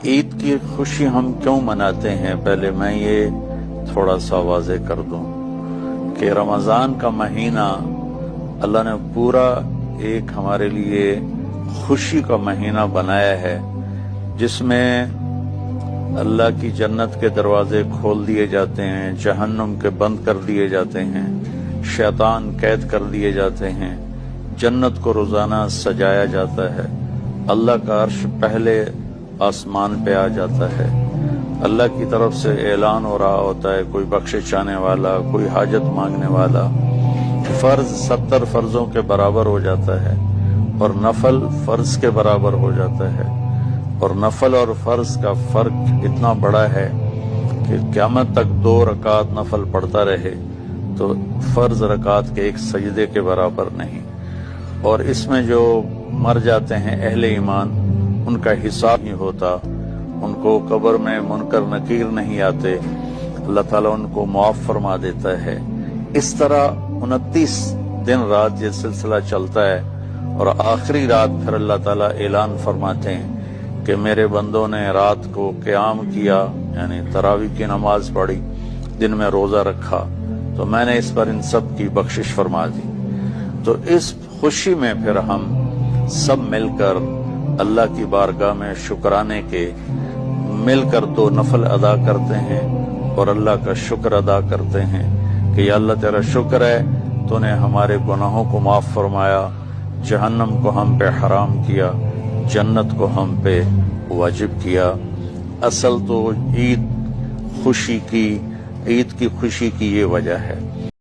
عید کی خوشی ہم کیوں مناتے ہیں؟ پہلے میں یہ تھوڑا سا واضح کر دوں کہ رمضان کا مہینہ اللہ نے پورا ایک ہمارے لیے خوشی کا مہینہ بنایا ہے، جس میں اللہ کی جنت کے دروازے کھول دیے جاتے ہیں، جہنم کے بند کر دیے جاتے ہیں، شیطان قید کر دیے جاتے ہیں، جنت کو روزانہ سجایا جاتا ہے، اللہ کا عرش پہلے آسمان پہ آ جاتا ہے، اللہ کی طرف سے اعلان ہو رہا ہوتا ہے، کوئی بخشش چاہنے والا، کوئی حاجت مانگنے والا، فرض 70 فرضوں کے برابر ہو جاتا ہے اور نفل فرض کے برابر ہو جاتا ہے، اور نفل اور فرض کا فرق اتنا بڑا ہے کہ قیامت تک 2 رکعت نفل پڑھتا رہے تو فرض رکعت کے ایک سجدے کے برابر نہیں، اور اس میں جو مر جاتے ہیں اہل ایمان ان کا حساب نہیں ہوتا، ان کو قبر میں منکر نکیر نہیں آتے، اللہ تعالیٰ ان کو معاف فرما دیتا ہے۔ اس طرح 29 دن رات یہ سلسلہ چلتا ہے، اور آخری رات پھر اللہ تعالیٰ اعلان فرماتے ہیں کہ میرے بندوں نے رات کو قیام کیا، یعنی تراویح کی نماز پڑھی، دن میں روزہ رکھا، تو میں نے اس پر ان سب کی بخشش فرما دی۔ تو اس خوشی میں پھر ہم سب مل کر اللہ کی بارگاہ میں شکرانے کے مل کر 2 نفل ادا کرتے ہیں اور اللہ کا شکر ادا کرتے ہیں کہ یا اللہ تیرا شکر ہے، تو نے ہمارے گناہوں کو معاف فرمایا، جہنم کو ہم پہ حرام کیا، جنت کو ہم پہ واجب کیا۔ اصل تو عید کی خوشی کی یہ وجہ ہے۔